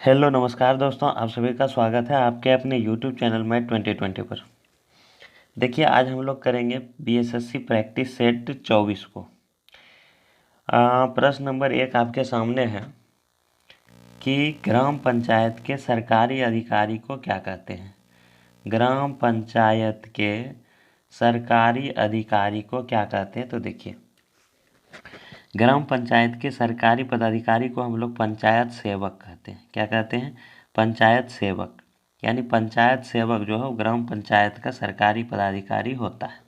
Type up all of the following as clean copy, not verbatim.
Hello नमस्कार दोस्तों, आप सभी का स्वागत है आपके अपने यूट्यूब चैनल में 2020 पर। देखिए, आज हम लोग करेंगे बीएसएससी प्रैक्टिस सेट 24 को। प्रश्न नंबर 1 आपके सामने है कि ग्राम पंचायत के सरकारी अधिकारी को क्या कहते हैं। ग्राम पंचायत के सरकारी अधिकारी को क्या कहते हैं, तो देखिए, ग्राम पंचायत के सरकारी पदाधिकारी को हम लोग पंचायत सेवक कहते हैं। क्या कहते हैं? पंचायत सेवक। यानी पंचायत सेवक जो है वो ग्राम पंचायत का सरकारी पदाधिकारी होता है।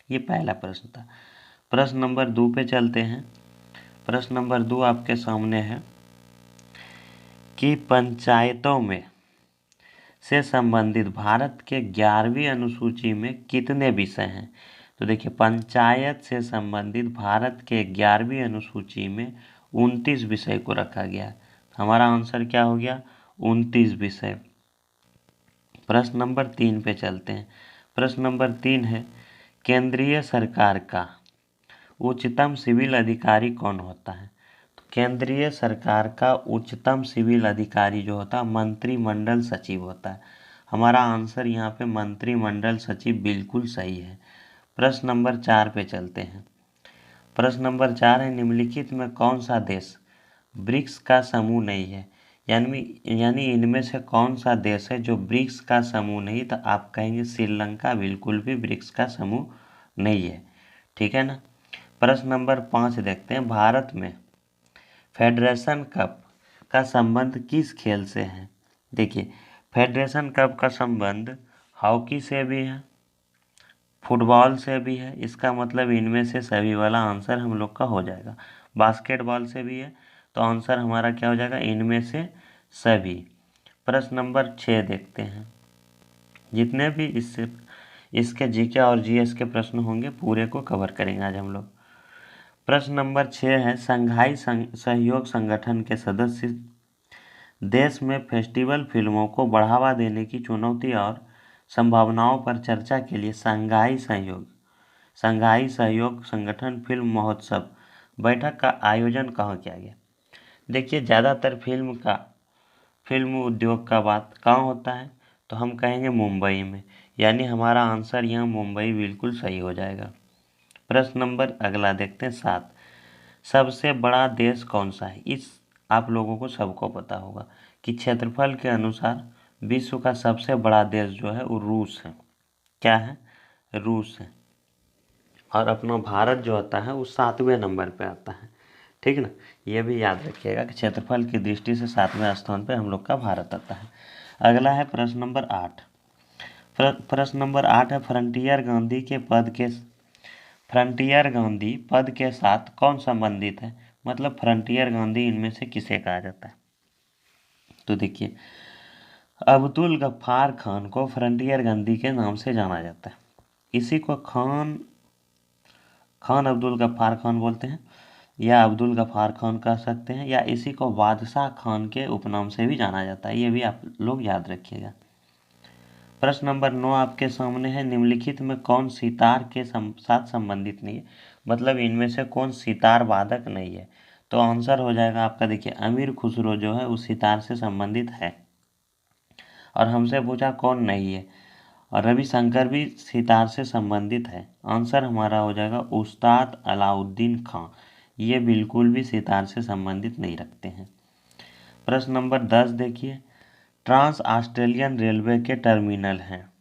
ये पहला प्रश्न था। प्रश्न नंबर 2 पे चलते हैं। प्रश्न नंबर 2 आपके सामने है कि पंचायतों में से संबंधित भारत के 11वीं अनुसूची में कितने विषय हैं। तो देखिए, पंचायत से संबंधित भारत के 11वीं अनुसूची में 29 विषय को रखा गया है। हमारा आंसर क्या हो गया? 29 विषय। प्रश्न नंबर 3 पे चलते हैं। प्रश्न नंबर 3 है, केंद्रीय सरकार का उच्चतम सिविल अधिकारी कौन होता है। तो केंद्रीय सरकार का उच्चतम सिविल अधिकारी जो होता है मंत्रिमंडल सचिव होता है। हमारा आंसर यहाँ पे मंत्रिमंडल सचिव बिल्कुल सही है। प्रश्न नंबर 4 पे चलते हैं। प्रश्न नंबर 4 है, निम्नलिखित में कौन सा देश ब्रिक्स का समूह नहीं है। यानी इनमें से कौन सा देश है जो ब्रिक्स का समूह नहीं। तो आप कहेंगे श्रीलंका बिल्कुल भी ब्रिक्स का समूह नहीं है। ठीक है ना। प्रश्न नंबर 5 देखते हैं, भारत में फेडरेशन कप का संबंध किस खेल से है। देखिए, फेडरेशन कप का संबंध हॉकी से भी है, फुटबॉल से भी है। इसका मतलब इनमें से सभी वाला आंसर हम लोग का हो जाएगा। बास्केटबॉल से भी है, तो आंसर हमारा क्या हो जाएगा? इनमें से सभी। प्रश्न नंबर 6 देखते हैं। जितने भी इसके जीके और जीएस के प्रश्न होंगे पूरे को कवर करेंगे आज हम लोग। प्रश्न नंबर 6 है, संघाई सहयोग संगठन के सदस्य देश में फेस्टिवल फिल्मों को बढ़ावा देने की चुनौती और संभावनाओं पर चर्चा के लिए संघाई सहयोग संगठन फिल्म महोत्सव बैठक का आयोजन कहाँ किया गया। देखिए, ज़्यादातर फिल्म उद्योग का बात कहाँ होता है, तो हम कहेंगे मुंबई में। यानी हमारा आंसर यहाँ मुंबई बिल्कुल सही हो जाएगा। प्रश्न नंबर अगला देखते हैं 7, सबसे बड़ा देश कौन सा है। इस आप लोगों को सबको पता होगा कि क्षेत्रफल के अनुसार विश्व का सबसे बड़ा देश जो है वो रूस है। क्या है? रूस है। और अपना भारत जो होता है वो 7वें नंबर पे आता है। ठीक ना। ये भी याद रखिएगा कि क्षेत्रफल की दृष्टि से 7वें स्थान पे हम लोग का भारत आता है। अगला है प्रश्न नंबर 8। प्रश्न नंबर 8 है, फ्रंटियर गांधी पद के साथ कौन संबंधित है। मतलब फ्रंटियर गांधी इनमें से किसे कहा जाता है। तो देखिए, अब्दुल गफ्फार खान को फ्रंटियर गांधी के नाम से जाना जाता है। इसी को खान अब्दुल गफ्फार खान बोलते हैं, या अब्दुल गफ्फार खान कह सकते हैं, या इसी को बादशाह खान के उपनाम से भी जाना जाता है। ये भी आप लोग याद रखिएगा। प्रश्न नंबर 9 आपके सामने है, निम्नलिखित में कौन सितार के साथ संबंधित नहीं है। मतलब इनमें से कौन सितार वादक नहीं है। तो आंसर हो जाएगा आपका, देखिए, अमीर खुसरो जो है उस सितार से संबंधित है। और हमसे पूछा कौन नहीं है, और रविशंकर भी सितार से संबंधित है। आंसर हमारा हो जाएगा उस्ताद अलाउद्दीन खां। ये बिल्कुल भी सितार से संबंधित नहीं रखते हैं। प्रश्न नंबर 10 देखिए, ट्रांस ऑस्ट्रेलियन रेलवे के टर्मिनल हैं।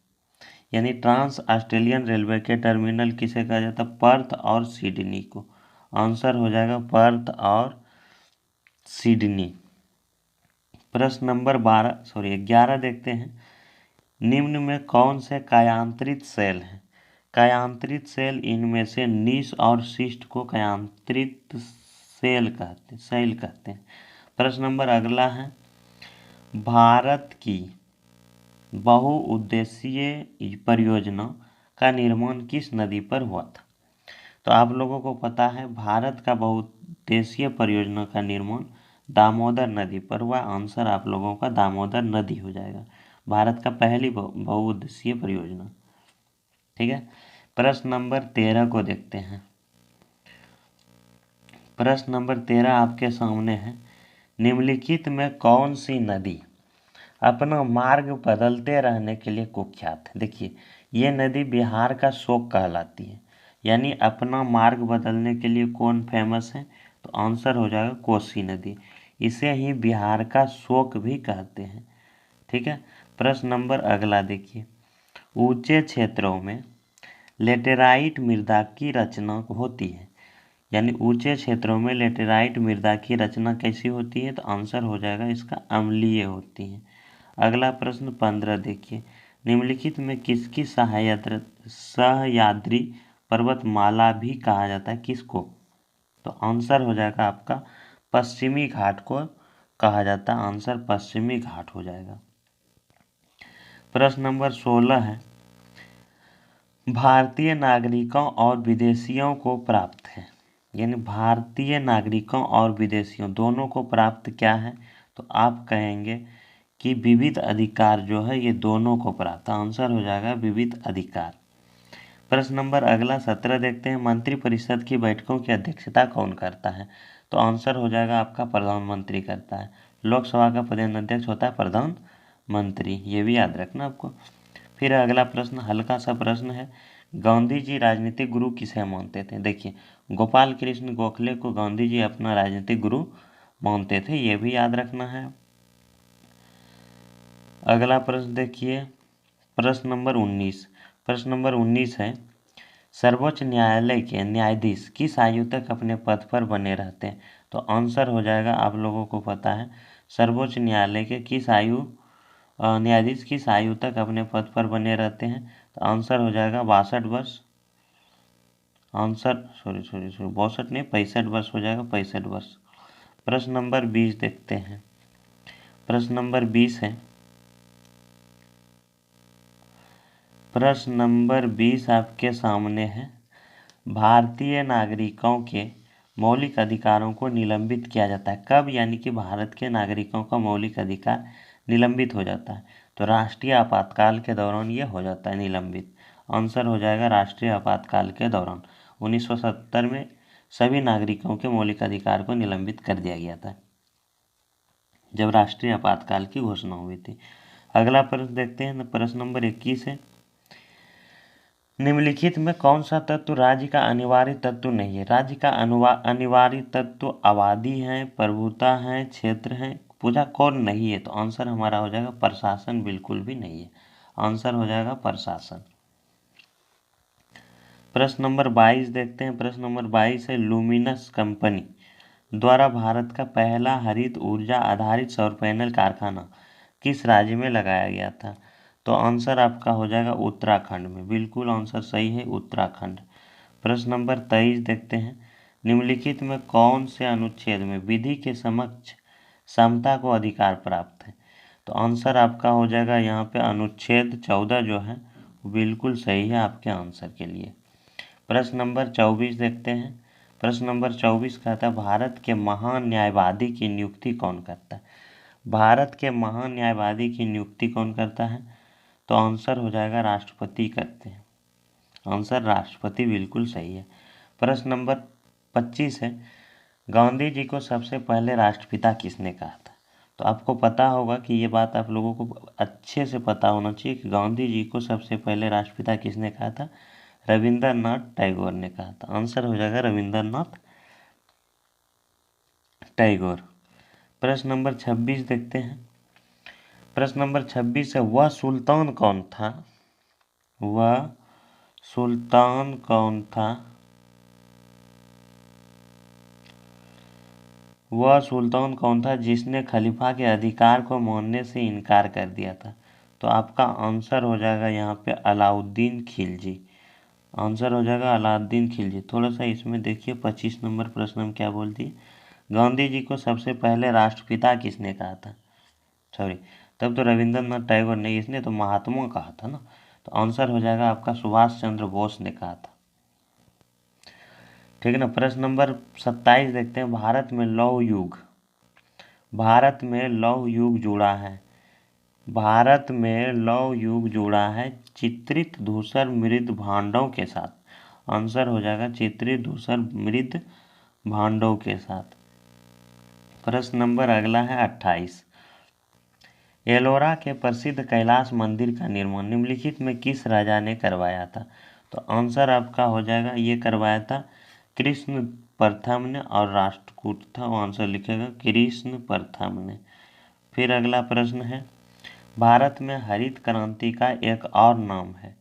यानी ट्रांस ऑस्ट्रेलियन रेलवे के टर्मिनल किसे कहा जाता है? पर्थ और सिडनी को। आंसर हो जाएगा पर्थ और सिडनी। प्रश्न नंबर 11 देखते हैं, निम्न में कौन से कायांतरित सेल हैं। कायांतरित सेल इनमें से नीश और शिष्ट को कायांतरित सेल कहते हैं। प्रश्न नंबर अगला है, भारत की बहुउद्देशीय परियोजना का निर्माण किस नदी पर हुआ था। तो आप लोगों को पता है भारत का बहुउद्देशीय परियोजना का निर्माण दामोदर नदी पर हुआ। आंसर आप लोगों का दामोदर नदी हो जाएगा। भारत का पहली बहुउद्देशीय परियोजना। ठीक है। प्रश्न नंबर 13 को देखते हैं। प्रश्न नंबर 13 आपके सामने है, निम्नलिखित में कौन सी नदी अपना मार्ग बदलते रहने के लिए कुख्यात है। देखिए, ये नदी बिहार का शोक कहलाती है, यानी अपना मार्ग बदलने के लिए कौन फेमस है? तो आंसर हो जाएगा कोसी नदी। इसे ही बिहार का शोक भी कहते हैं। ठीक है। प्रश्न नंबर अगला देखिए, ऊंचे क्षेत्रों में लेटेराइट मृदा की रचना होती है, यानी ऊंचे क्षेत्रों में लेटेराइट मृदा की रचना कैसी होती है? तो आंसर हो जाएगा इसका अम्लीय होती है। अगला प्रश्न 15 देखिए, निम्नलिखित में किसकी सह्याद्री पर्वतमाला भी कहा जाता है? किसको? तो आंसर हो जाएगा आपका पश्चिमी घाट को कहा जाता है। आंसर पश्चिमी घाट हो जाएगा। प्रश्न नंबर 16 है, भारतीय नागरिकों और विदेशियों को प्राप्त है, यानी भारतीय नागरिकों और विदेशियों दोनों को प्राप्त क्या है? तो आप कहेंगे कि विविध अधिकार जो है ये दोनों को प्राप्त। आंसर हो जाएगा विविध अधिकार। प्रश्न नंबर अगला 17 देखते हैं, मंत्रिपरिषद की बैठकों की अध्यक्षता कौन करता है? तो आंसर हो जाएगा आपका प्रधानमंत्री करता है। लोकसभा का प्रधान अध्यक्ष होता है प्रधानमंत्री, ये भी याद रखना आपको। फिर अगला प्रश्न हल्का सा प्रश्न है, गांधी जी राजनीतिक गुरु किसे मानते थे? देखिए, गोपाल कृष्ण गोखले को गांधी जी अपना राजनीतिक गुरु मानते थे, ये भी याद रखना है। अगला प्रश्न देखिए, प्रश्न नंबर 19। प्रश्न नंबर 19 है, सर्वोच्च न्यायालय के न्यायाधीश किस आयु तक अपने पद पर बने रहते हैं? तो आंसर हो जाएगा, आप लोगों को पता है, सर्वोच्च न्यायालय के न्यायाधीश किस आयु तक अपने पद पर बने रहते हैं? तो आंसर हो जाएगा 62 वर्ष। आंसर 62 नहीं, 65 वर्ष हो जाएगा, 65 वर्ष। प्रश्न नंबर 20 देखते हैं। प्रश्न नंबर 20 है, प्रश्न नंबर 20 आपके सामने है, भारतीय नागरिकों के मौलिक अधिकारों को निलंबित किया जाता है कब? यानी कि भारत के नागरिकों का मौलिक अधिकार निलंबित हो जाता है तो राष्ट्रीय आपातकाल के दौरान ये हो जाता है निलंबित। आंसर हो जाएगा राष्ट्रीय आपातकाल के दौरान। 1970 में सभी नागरिकों के मौलिक अधिकार को निलंबित कर दिया गया था, जब राष्ट्रीय आपातकाल की घोषणा हुई थी। अगला प्रश्न देखते हैं, प्रश्न नंबर 21 है, निम्नलिखित में कौन सा तत्व राज्य का अनिवार्य तत्व नहीं है? राज्य का अनिवार्य तत्व आबादी है, प्रभुता है, क्षेत्र है, पूजा कौन नहीं है? तो आंसर हमारा हो जाएगा प्रशासन, बिल्कुल भी नहीं है। आंसर हो जाएगा प्रशासन। प्रश्न नंबर 22 देखते हैं। प्रश्न नंबर 22 है, लुमिनस कंपनी द्वारा भारत का पहला हरित ऊर्जा आधारित सौर पैनल कारखाना किस राज्य में लगाया गया था? तो आंसर आपका हो जाएगा उत्तराखंड में, बिल्कुल आंसर सही है, उत्तराखंड। प्रश्न नंबर 23 देखते हैं, निम्नलिखित में कौन से अनुच्छेद में विधि के समक्ष समता को अधिकार प्राप्त है? तो आंसर आपका हो जाएगा यहाँ पे अनुच्छेद 14 जो है बिल्कुल सही है आपके आंसर के लिए। प्रश्न नंबर 24 देखते हैं। प्रश्न नंबर 24 कहता है, भारत के महान न्यायवादी की नियुक्ति कौन करता है? भारत के महान न्यायवादी की नियुक्ति कौन करता है? तो आंसर हो जाएगा राष्ट्रपति करते हैं। आंसर राष्ट्रपति बिल्कुल सही है। प्रश्न नंबर 25 है, गांधी जी को सबसे पहले राष्ट्रपिता किसने कहा था? तो आपको पता होगा कि ये बात आप लोगों को अच्छे से पता होना चाहिए कि गांधी जी को सबसे पहले राष्ट्रपिता किसने कहा था? रविंद्रनाथ टैगोर ने कहा था। आंसर हो जाएगा रविंद्रनाथ टैगोर। प्रश्न नंबर 26 देखते हैं। प्रश्न नंबर 26 है, वह सुल्तान कौन था? वह सुल्तान कौन था? वह सुल्तान कौन था जिसने खलीफा के अधिकार को मानने से इनकार कर दिया था? तो आपका आंसर हो जाएगा यहाँ पे अलाउद्दीन खिलजी। आंसर हो जाएगा अलाउद्दीन खिलजी। थोड़ा सा इसमें देखिए 25 नंबर प्रश्न में क्या बोलती है, गांधी जी को सबसे पहले राष्ट्रपिता किसने कहा था? सॉरी, तब तो रविंद्रनाथ टैगोर ने, इसने तो महात्मा कहा था ना। तो आंसर हो जाएगा आपका सुभाष चंद्र बोस ने कहा था। ठीक है ना। प्रश्न नंबर 27 देखते हैं, भारत में लौह युग जुड़ा है। भारत में लौह युग जुड़ा है चित्रित धूसर मृद भांडों के साथ। आंसर हो जाएगा चित्रित धूसर मृद भांडों के साथ। प्रश्न नंबर अगला है 28, एलोरा के प्रसिद्ध कैलाश मंदिर का निर्माण निम्नलिखित में किस राजा ने करवाया था? तो आंसर आपका हो जाएगा, ये करवाया था कृष्ण प्रथम ने, और राष्ट्रकूट था, वो आंसर लिखेगा कृष्ण प्रथम ने। फिर अगला प्रश्न है, भारत में हरित क्रांति का एक और नाम है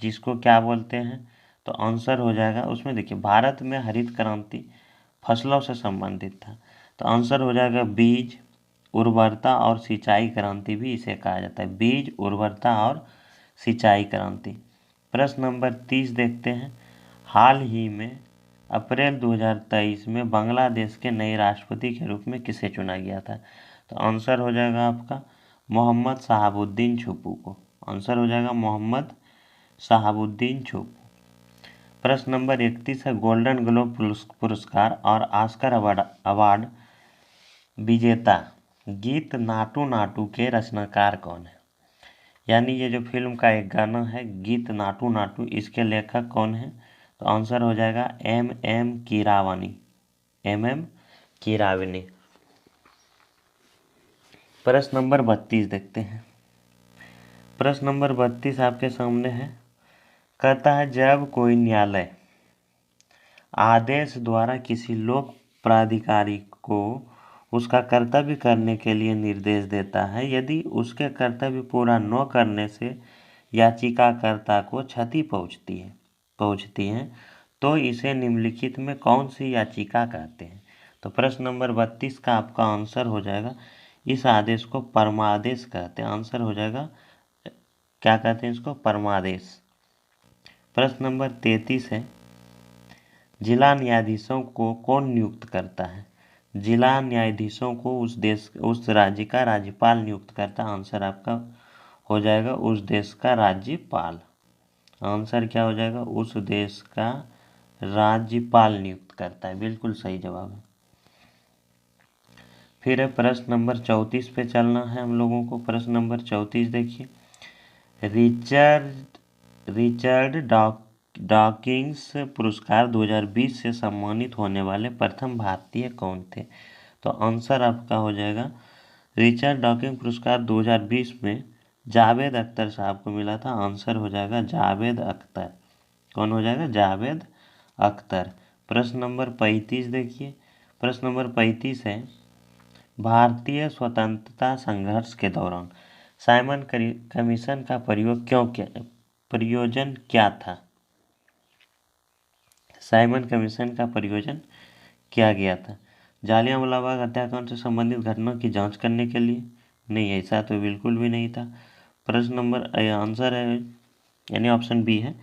जिसको क्या बोलते हैं? तो आंसर हो जाएगा उसमें, देखिए भारत में हरित क्रांति फसलों से संबंधित था, तो आंसर हो जाएगा बीज, उर्वरता और सिंचाई क्रांति भी इसे कहा जाता है, बीज, उर्वरता और सिंचाई क्रांति। प्रश्न नंबर 30 देखते हैं, हाल ही में अप्रैल 2023 में बांग्लादेश के नए राष्ट्रपति के रूप में किसे चुना गया था? तो आंसर हो जाएगा आपका मोहम्मद शहाबुद्दीन छुपू को। आंसर हो जाएगा मोहम्मद शहाबुद्दीन छुपू। प्रश्न नंबर 31 है, गोल्डन ग्लोब पुरस्कार और ऑस्कर अवार्ड विजेता गीत नाटू नाटू के रचनाकार कौन है? यानी ये जो फिल्म का एक गाना है गीत नाटू नाटू, इसके लेखक कौन है? तो आंसर हो जाएगा एम कीरावानी, एम कीरावानी। प्रश्न नंबर 32 देखते हैं। प्रश्न नंबर 32 आपके सामने है, कहता है जब कोई न्यायालय आदेश द्वारा किसी लोक प्राधिकारी को उसका कर्तव्य करने के लिए निर्देश देता है, यदि उसके कर्तव्य पूरा न करने से याचिकाकर्ता को क्षति पहुंचती है तो इसे निम्नलिखित में कौन सी याचिका कहते हैं? तो प्रश्न नंबर 32 का आपका आंसर हो जाएगा, इस आदेश को परमादेश कहते हैं। आंसर हो जाएगा, क्या कहते हैं इसको? परमादेश। प्रश्न नंबर 33 है, जिला न्यायाधीशों को कौन नियुक्त करता है? जिला न्यायाधीशों को उस राज्य का राज्यपाल नियुक्त करता है। आंसर आपका हो जाएगा उस देश का राज्यपाल। आंसर क्या हो जाएगा? उस देश का राज्यपाल नियुक्त करता है, बिल्कुल सही जवाब है। फिर है प्रश्न नंबर 34 पे चलना है हम लोगों को। प्रश्न नंबर 34 देखिए, रिचर्ड डॉकिंस पुरस्कार 2020 से सम्मानित होने वाले प्रथम भारतीय कौन थे? तो आंसर आपका हो जाएगा, रिचर्ड डॉकिंस पुरस्कार 2020 में जावेद अख्तर साहब को मिला था। आंसर हो जाएगा जावेद अख्तर। कौन हो जाएगा? जावेद अख्तर। प्रश्न नंबर 35 देखिए। प्रश्न नंबर 35 है, भारतीय स्वतंत्रता संघर्ष के दौरान साइमन कमीशन का प्रयोजन क्या था? साइमन कमीशन का प्रयोजन किया गया था जालियांवाला बाग हत्याकांड से संबंधित घटनाओं की जांच करने के लिए? नहीं, ऐसा तो बिल्कुल भी नहीं था। प्रश्न नंबर आंसर है यानी ऑप्शन बी है,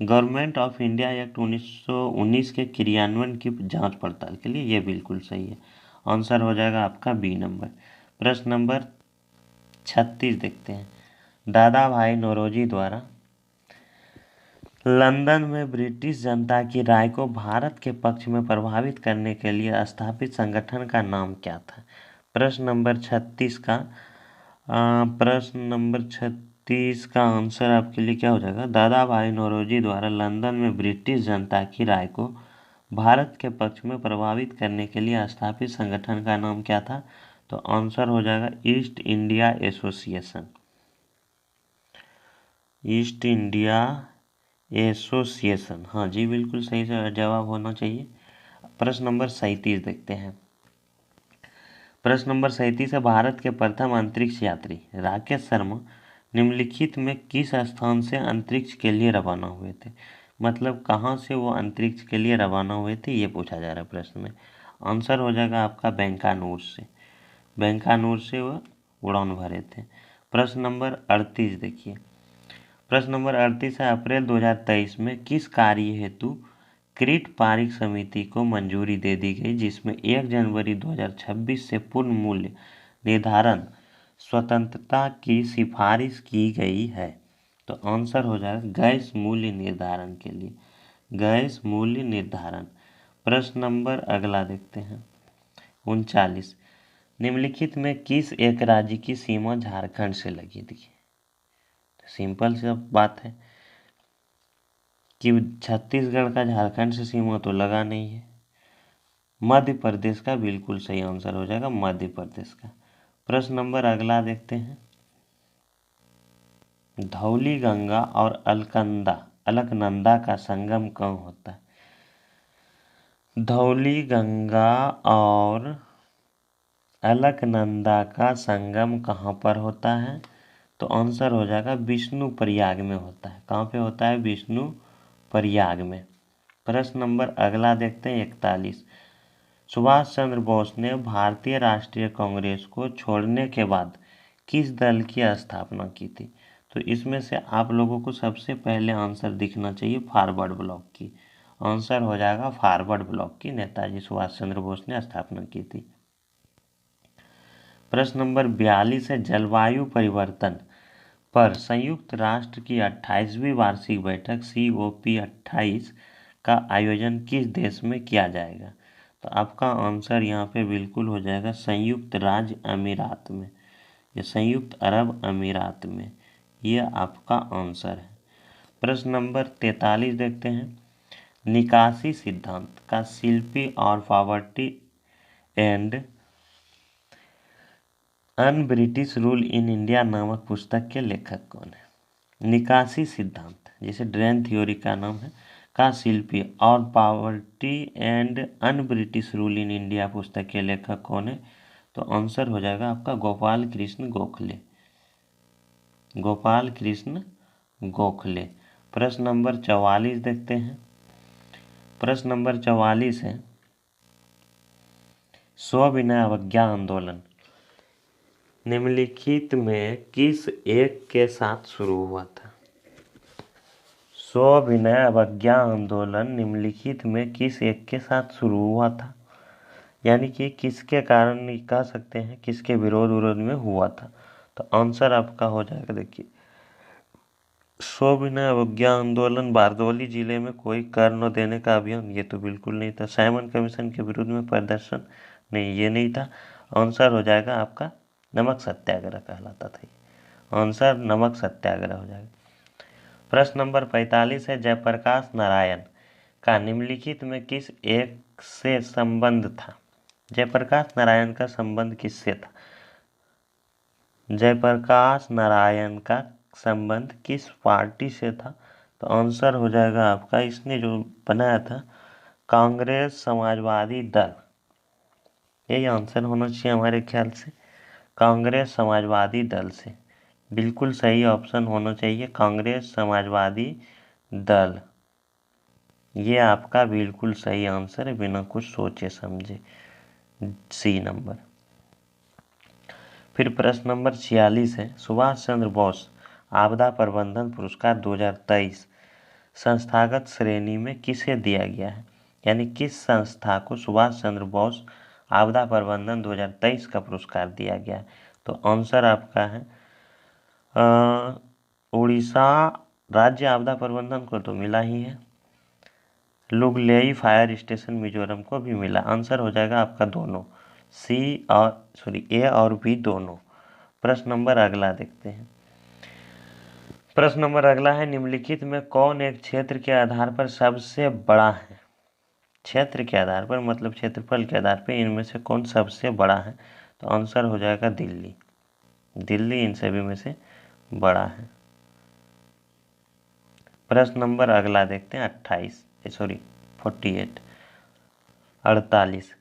गवर्नमेंट ऑफ इंडिया एक्ट 1919 के क्रियान्वयन की जांच पड़ताल के लिए। ये बिल्कुल सही है। आंसर हो जाएगा आपका बी नंबर। प्रश्न नंबर 36 देखते हैं, दादा भाई नौरोजी द्वारा लंदन में ब्रिटिश जनता की राय को भारत के पक्ष में प्रभावित करने के लिए स्थापित संगठन का नाम क्या था? प्रश्न नंबर 36 का आंसर आपके लिए क्या हो जाएगा? दादा भाई नौरोजी द्वारा लंदन में ब्रिटिश जनता की राय को भारत के पक्ष में प्रभावित करने के लिए स्थापित संगठन का नाम क्या था? तो आंसर हो जाएगा east India association. East India association, हाँ जी, बिल्कुल सही जवाब होना चाहिए। प्रश्न नंबर 37 देखते हैं। प्रश्न नंबर 37 है, भारत के प्रथम अंतरिक्ष यात्री राकेश शर्मा निम्नलिखित में किस स्थान से अंतरिक्ष के लिए रवाना हुए थे? मतलब कहाँ से वो अंतरिक्ष के लिए रवाना हुए थे, ये पूछा जा रहा है प्रश्न में। आंसर हो जाएगा आपका बेंकानूर से। बेंकानूर से वो उड़ान भरे थे। प्रश्न नंबर 38 देखिए। प्रश्न नंबर 38 है, अप्रैल 2023 में किस कार्य हेतु क्रीट पारिक समिति को मंजूरी दे दी गई जिसमें 1 जनवरी 2026 से पूर्ण मूल्य निर्धारण स्वतंत्रता की सिफारिश की गई है? तो आंसर हो जाएगा गैस मूल्य निर्धारण के लिए, गैस मूल्य निर्धारण। प्रश्न नंबर अगला देखते हैं 39, निम्नलिखित में किस एक राज्य की सीमा झारखंड से लगी थी? सिंपल सी बात है कि छत्तीसगढ़ का झारखंड से सीमा तो लगा नहीं है। मध्य प्रदेश का बिल्कुल सही आंसर हो जाएगा, मध्य प्रदेश का। प्रश्न नंबर अगला देखते हैं धौली गंगा और अलकनंदा का संगम कहाँ होता है? धौली गंगा और अलकनंदा का संगम कहाँ पर होता है? तो आंसर हो जाएगा विष्णु प्रयाग में होता है। कहाँ पे होता है? विष्णु प्रयाग में। प्रश्न नंबर अगला देखते हैं 41। सुभाष चंद्र बोस ने भारतीय राष्ट्रीय कांग्रेस को छोड़ने के बाद किस दल की स्थापना की थी? तो इसमें से आप लोगों को सबसे पहले आंसर दिखना चाहिए फॉरवर्ड ब्लॉक की। आंसर हो जाएगा फॉरवर्ड ब्लॉक की नेताजी सुभाष चंद्र बोस ने स्थापना की थी। प्रश्न नंबर 42 है, जलवायु परिवर्तन पर संयुक्त राष्ट्र की 28वीं वार्षिक बैठक COP28 का आयोजन किस देश में किया जाएगा? तो आपका आंसर यहाँ पे बिल्कुल हो जाएगा संयुक्त राज्य अमीरात में, या संयुक्त अरब अमीरात में। ये आपका आंसर है। प्रश्न नंबर 43 देखते हैं, निकासी सिद्धांत का शिल्पी और poverty and un British rule in India नामक पुस्तक के लेखक कौन है? निकासी सिद्धांत जिसे ड्रेन थ्योरी का नाम है का शिल्पी और poverty and un British rule in India पुस्तक के लेखक कौन है? तो आंसर हो जाएगा आपका गोपाल कृष्ण गोखले। गोपाल कृष्ण गोखले। प्रश्न नंबर 44 देखते हैं। प्रश्न नंबर 44 है, सविनय अवज्ञा आंदोलन निम्नलिखित में किस एक के साथ शुरू हुआ था? सविनय अवज्ञा आंदोलन निम्नलिखित में किस एक के साथ शुरू हुआ था? यानी कि किसके कारण कह सकते हैं, किसके विरोध में हुआ था? तो आंसर आपका हो जाएगा, देखिए, सविनय अवज्ञा आंदोलन बारदौली जिले में कोई कर न देने का अभियान, ये तो बिल्कुल नहीं था। साइमन कमीशन के विरुद्ध में प्रदर्शन, नहीं, ये नहीं था। आंसर हो जाएगा आपका नमक सत्याग्रह कहलाता था। आंसर नमक सत्याग्रह हो जाएगा। प्रश्न नंबर 45 है, जयप्रकाश नारायण का निम्नलिखित में किस एक से संबंध था? जयप्रकाश नारायण का संबंध किससे था? जयप्रकाश नारायण का संबंध किस पार्टी से था? तो आंसर हो जाएगा आपका, इसने जो बनाया था कांग्रेस समाजवादी दल, यही आंसर होना चाहिए हमारे ख्याल से, कांग्रेस समाजवादी दल से। बिल्कुल सही ऑप्शन होना चाहिए कांग्रेस समाजवादी दल। ये आपका बिल्कुल सही आंसर है, बिना कुछ सोचे समझे, सी नंबर। फिर प्रश्न नंबर 46 है, सुभाष चंद्र बोस आपदा प्रबंधन पुरस्कार 2023 संस्थागत श्रेणी में किसे दिया गया है? यानी किस संस्था को सुभाष चंद्र बोस आपदा प्रबंधन 2023 का पुरस्कार दिया गया है? तो आंसर आपका है उड़ीसा राज्य आपदा प्रबंधन को तो मिला ही है, लुगलेई फायर स्टेशन मिजोरम को भी मिला। आंसर हो जाएगा आपका दोनों, ए और बी दोनों। प्रश्न नंबर अगला देखते हैं। प्रश्न नंबर अगला है, निम्नलिखित में कौन एक क्षेत्र के आधार पर सबसे बड़ा है? क्षेत्र के आधार पर मतलब क्षेत्रफल के आधार पर इनमें से कौन सबसे बड़ा है? तो आंसर हो जाएगा दिल्ली। दिल्ली इन सभी में से बड़ा है। प्रश्न नंबर अगला देखते हैं 48।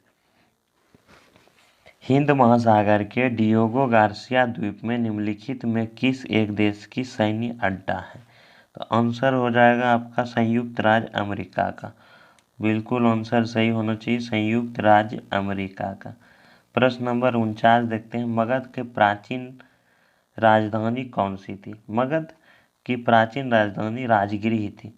हिंद महासागर के डियोगो गार्सिया द्वीप में निम्नलिखित में किस एक देश की सैन्य अड्डा है? तो आंसर हो जाएगा आपका संयुक्त राज्य अमेरिका का। बिल्कुल आंसर सही होना चाहिए, संयुक्त राज्य अमेरिका का। प्रश्न नंबर 49 देखते हैं, मगध के प्राचीन राजधानी कौन सी थी? मगध की प्राचीन राजधानी राजगिरी ही थी।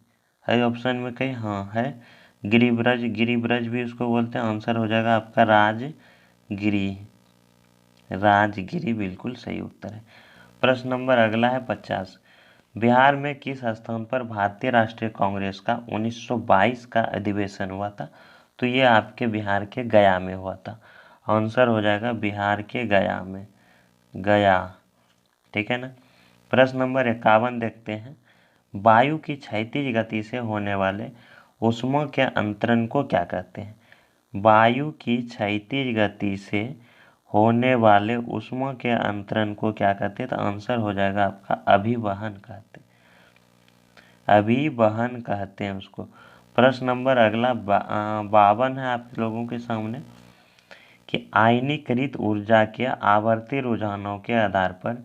है ऑप्शन में कहीं? हाँ है, गिरिब्रज, गिरिब्रज भी उसको बोलते हैं। आंसर हो जाएगा आपका राजगिरी। राजगिरी बिल्कुल सही उत्तर है। प्रश्न नंबर अगला है 50। बिहार में किस स्थान पर भारतीय राष्ट्रीय कांग्रेस का 1922 का अधिवेशन हुआ था? तो ये आपके बिहार के गया में हुआ था। आंसर हो जाएगा बिहार के गया में, गया, ठीक है ना। प्रश्न नंबर 51 देखते हैं, वायु की क्षैतिज गति से होने वाले ऊष्मा के अंतरण को क्या कहते हैं? वायु की क्षैतिज गति से होने वाले ऊष्मा के अंतरण को क्या कहते हैं? तो आंसर हो जाएगा आपका अभिवहन कहते हैं, अभिवहन कहते हैं उसको। प्रश्न नंबर अगला 52 है आप लोगों के सामने कि आयनीकृत ऊर्जा के आवर्ती रुझानों के आधार पर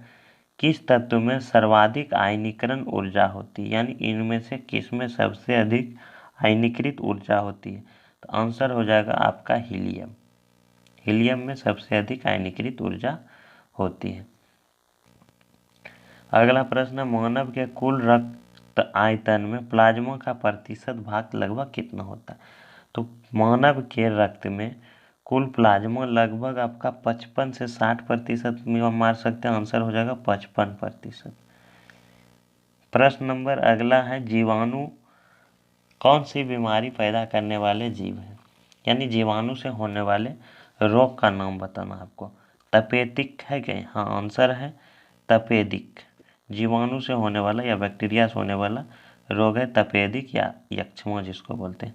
किस तत्व में सर्वाधिक आयनीकरण ऊर्जा होती है, यानी इनमें से किस में सबसे अधिक आयनीकृत ऊर्जा होती है? तो आंसर हो जाएगा आपका हीलियम। हीलियम में सबसे अधिक आयनीकृत ऊर्जा होती है। अगला प्रश्न, मानव के कुल रक्त आयतन में प्लाज्मा का प्रतिशत भाग लगभग कितना होता है? तो मानव के रक्त में कुल प्लाज्मा लगभग आपका 55 से 60% में मार सकते हैं, आंसर हो जाएगा 55%। प्रश्न नंबर अगला है, जीवाणु कौन सी बीमारी पैदा करने वाले जीव हैं, यानी जीवाणु से होने वाले रोग का नाम बताना आपको। तपेदिक है क्या? हाँ, आंसर है तपेदिक। जीवाणु से होने वाला या बैक्टीरिया से होने वाला रोग है तपेदिक या यक्ष्मा जिसको बोलते हैं।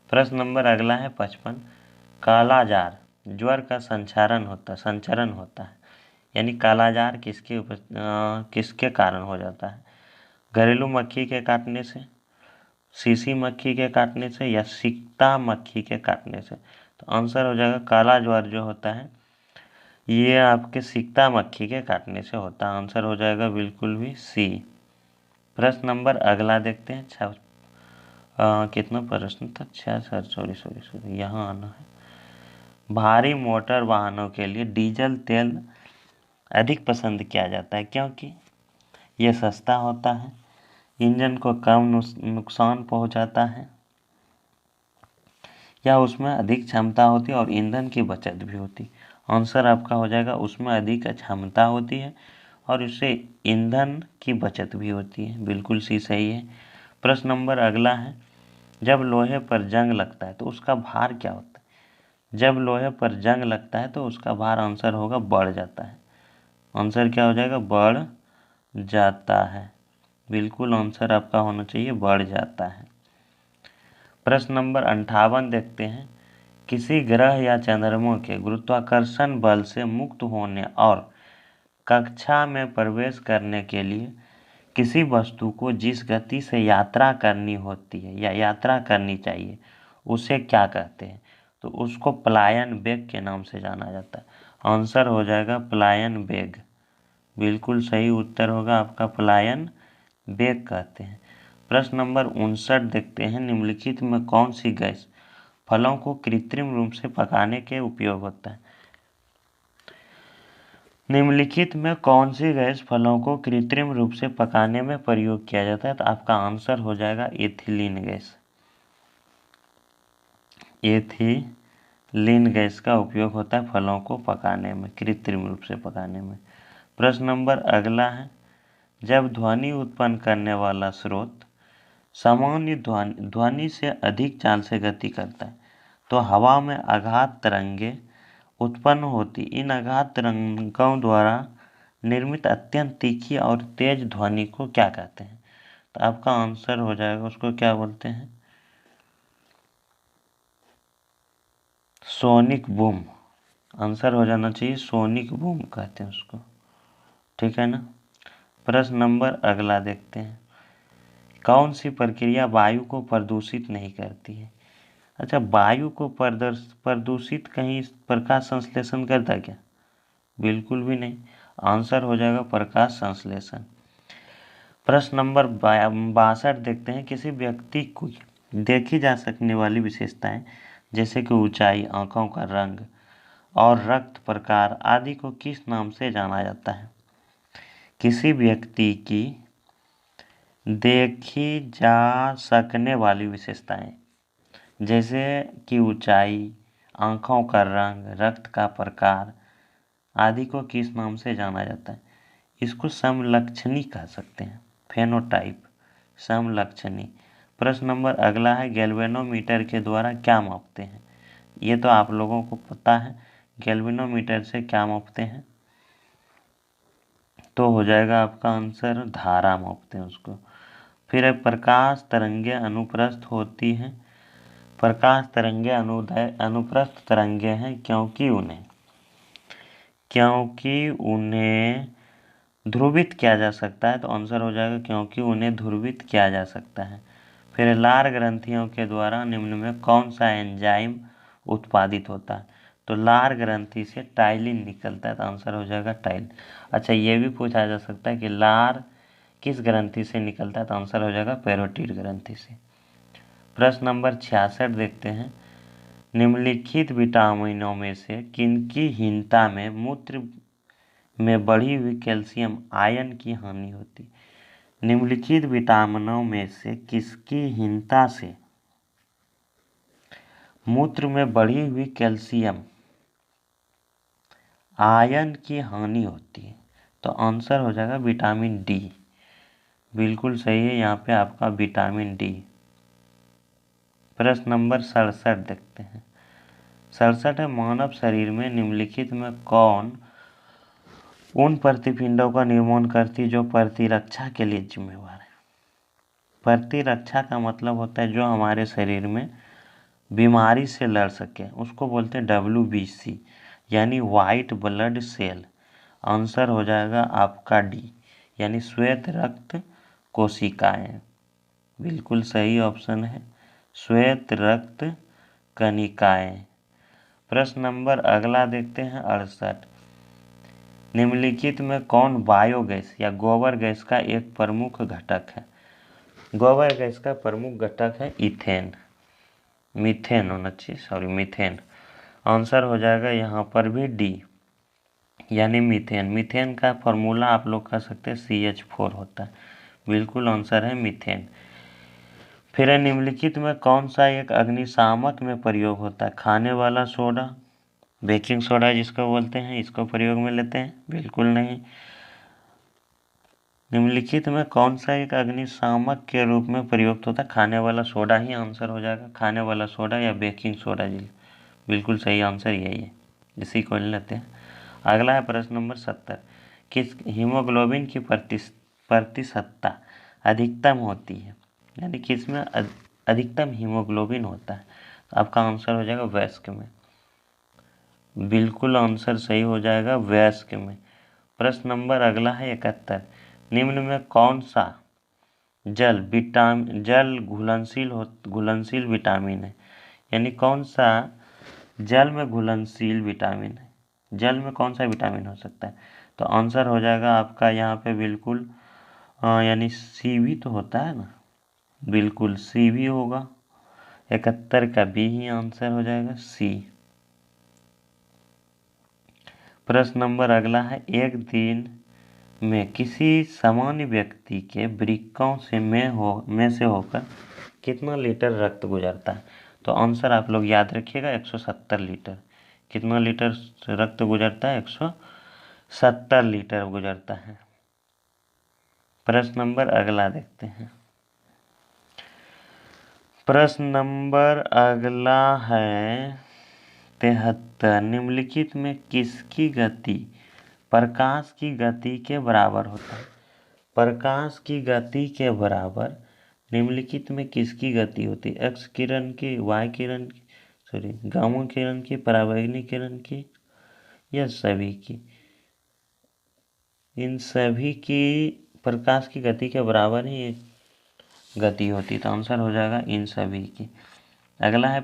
प्रश्न नंबर अगला है 55, कालाजार ज्वर का संचरण होता है, यानी कालाजार किसके कारण हो जाता है? घरेलू मक्खी के काटने से, सीसी मक्खी के काटने से, या सिकता मक्खी के काटने से? तो आंसर हो जाएगा काला ज्वर जो होता है ये आपके सिकता मक्खी के काटने से होता है, आंसर हो जाएगा बिल्कुल भी सी। प्रश्न नंबर अगला देखते हैं, कितना प्रश्न था? 6 सॉरी यहाँ आना है। भारी मोटर वाहनों के लिए डीजल तेल अधिक पसंद किया जाता है क्योंकि ये सस्ता होता है, इंजन को कम नुकसान पहुंचाता है, या उसमें अधिक क्षमता होती है और ईंधन की बचत भी होती। आंसर आपका हो जाएगा उसमें अधिक क्षमता होती है और उससे ईंधन की बचत भी होती है, बिल्कुल सी सही है। प्रश्न नंबर अगला है, जब लोहे पर जंग लगता है तो उसका भार क्या होता है? जब लोहे पर जंग लगता है तो उसका भार आंसर होगा बढ़ जाता है, आंसर क्या हो जाएगा? बढ़ जाता है, बिल्कुल आंसर आपका होना चाहिए बढ़ जाता है। प्रश्न नंबर 58 देखते हैं, किसी ग्रह या चंद्रमा के गुरुत्वाकर्षण बल से मुक्त होने और कक्षा में प्रवेश करने के लिए किसी वस्तु को जिस गति से यात्रा करनी होती है या यात्रा करनी चाहिए उसे क्या कहते हैं? तो उसको पलायन वेग के नाम से जाना जाता है, आंसर हो जाएगा पलायन वेग, बिल्कुल सही उत्तर होगा आपका पलायन वेग कहते हैं। प्रश्न नंबर 59 देखते हैं, निम्नलिखित में कौन सी गैस फलों को कृत्रिम रूप से पकाने के उपयोग होता है? निम्नलिखित में कौन सी गैस फलों को कृत्रिम रूप से पकाने में प्रयोग किया जाता है? तो आपका आंसर हो जाएगा एथिलीन गैस। एथिलीन गैस का उपयोग होता है फलों को पकाने में, कृत्रिम रूप से पकाने में। प्रश्न नंबर अगला है, जब ध्वनि उत्पन्न करने वाला स्रोत सामान्य ध्वनि से अधिक चाल से गति करता है तो हवा में आघात तरंगे उत्पन्न होती, इन आघात तरंगों द्वारा निर्मित अत्यंत तीखी और तेज ध्वनि को क्या कहते हैं? तो आपका आंसर हो जाएगा उसको क्या बोलते हैं? सोनिक बूम, आंसर हो जाना चाहिए सोनिक बूम कहते हैं उसको, ठीक है ना। प्रश्न नंबर अगला देखते हैं, कौन सी प्रक्रिया वायु को प्रदूषित नहीं करती है? अच्छा, वायु को प्रदूषित कहीं प्रकाश संश्लेषण करता है क्या? बिल्कुल भी नहीं, आंसर हो जाएगा प्रकाश संश्लेषण। प्रश्न नंबर 62 देखते हैं, किसी व्यक्ति को देखी जा सकने वाली विशेषताएं जैसे कि ऊंचाई, आंखों का रंग और रक्त प्रकार आदि को किस नाम से जाना जाता है? किसी व्यक्ति की देखी जा सकने वाली विशेषताएं जैसे कि ऊंचाई, आंखों का रंग, रक्त का प्रकार आदि को किस नाम से जाना जाता है? इसको समलक्षणी कह सकते हैं, फेनोटाइप, समलक्षणी। प्रश्न नंबर अगला है, गैल्वेनोमीटर के द्वारा क्या मापते हैं? ये तो आप लोगों को पता है, गैल्वेनोमीटर से क्या मापते हैं? तो हो जाएगा आपका आंसर धारा मापते हैं उसको। फिर प्रकाश तरंगे अनुप्रस्थ होती हैं, प्रकाश तरंगे अनुप्रस्थ तरंगे हैं क्योंकि उन्हें क्योंकि उन्हें ध्रुवित किया जा सकता है। तो आंसर हो जाएगा क्योंकि उन्हें ध्रुवित किया जा सकता है। फिर लार ग्रंथियों के द्वारा निम्न में कौन सा एंजाइम उत्पादित होता है? तो लार ग्रंथि से टाइलिन निकलता है। तो आंसर हो जाएगा टाइल। अच्छा, ये भी पूछा जा सकता है कि लार किस ग्रंथि से निकलता है? तो आंसर हो जाएगा पैरोटिड ग्रंथि से। प्रश्न नंबर 66 देखते हैं। निम्नलिखित विटामिनों में से किनकी हीनता में मूत्र में बढ़ी हुई कैल्शियम आयन की हानि होती? निम्नलिखित विटामिनों में से किसकी हीनता से मूत्र में बढ़ी हुई कैल्शियम आयन की हानि होती है? तो आंसर हो जाएगा विटामिन डी। बिल्कुल सही है यहाँ पे आपका विटामिन डी। प्रश्न नंबर 67 देखते हैं। 67 है, मानव शरीर में निम्नलिखित में कौन उन प्रतिपिंडों का निर्माण करती जो प्रतिरक्षा के लिए जिम्मेवार है? प्रतिरक्षा का मतलब होता है जो हमारे शरीर में बीमारी से लड़ सके, उसको बोलते हैं WBC, यानी वाइट ब्लड सेल। आंसर हो जाएगा आपका डी, यानी श्वेत रक्त कोशिकाएं। बिल्कुल सही ऑप्शन है, श्वेत रक्त कणिकाएं। प्रश्न नंबर अगला देखते हैं 68। निम्नलिखित में कौन बायोगैस या गोबर गैस का एक प्रमुख घटक है? गोबर गैस का प्रमुख घटक है इथेन, मीथेन होना चाहिए, सॉरी मीथेन। आंसर हो जाएगा यहाँ पर भी डी, यानी मीथेन। मीथेन का फॉर्मूला आप लोग कह सकते हैं CH4 होता है। बिल्कुल आंसर है मीथेन। फिर निम्नलिखित में कौन सा एक अग्निशामक में प्रयोग होता है? खाने वाला सोडा, बेकिंग सोडा जिसको बोलते हैं, इसको प्रयोग में लेते हैं? बिल्कुल नहीं। निम्नलिखित में कौन सा एक अग्निशामक के रूप में प्रयुक्त होता है? खाने वाला सोडा ही आंसर हो जाएगा, खाने वाला सोडा या बेकिंग सोडा जी। बिल्कुल सही आंसर यही है, इसी को लेते हैं। अगला है प्रश्न नंबर 70। किस हीमोग्लोबिन की प्रतिशतता अधिकतम होती है? यानी किस में अधिकतम हीमोग्लोबिन होता है? तो आपका आंसर हो जाएगा वयस्क में। बिल्कुल आंसर सही हो जाएगा वयस्क में। प्रश्न नंबर अगला है 71। निम्न में कौन सा जल घुलनशील विटामिन है? यानी कौन सा जल में घुलनशील विटामिन है? जल में कौन सा विटामिन हो सकता है? तो आंसर हो जाएगा आपका यहाँ पे बिल्कुल यानी CV तो होता है ना, बिल्कुल CV होगा। 71 का बी ही आंसर हो जाएगा C। प्रश्न नंबर अगला है। एक दिन में किसी सामान्य व्यक्ति के वृक्कों में से होकर कितना लीटर रक्त गुजरता है? तो आंसर आप लोग याद रखिएगा 170 लीटर। कितना लीटर रक्त गुजरता है? 170 लीटर गुजरता है। प्रश्न नंबर अगला देखते हैं। प्रश्न नंबर अगला है 73। निम्नलिखित में किसकी गति प्रकाश की गति के बराबर होता है? प्रकाश की गति के बराबर निम्नलिखित में किसकी गति होती है? एक्स किरण की, वाई किरण की, सॉरी गामा किरण की, पराबैंगनी किरण की, या सभी की? इन सभी की प्रकाश की गति के बराबर ही गति होती है। तो आंसर हो जाएगा इन सभी की। अगला है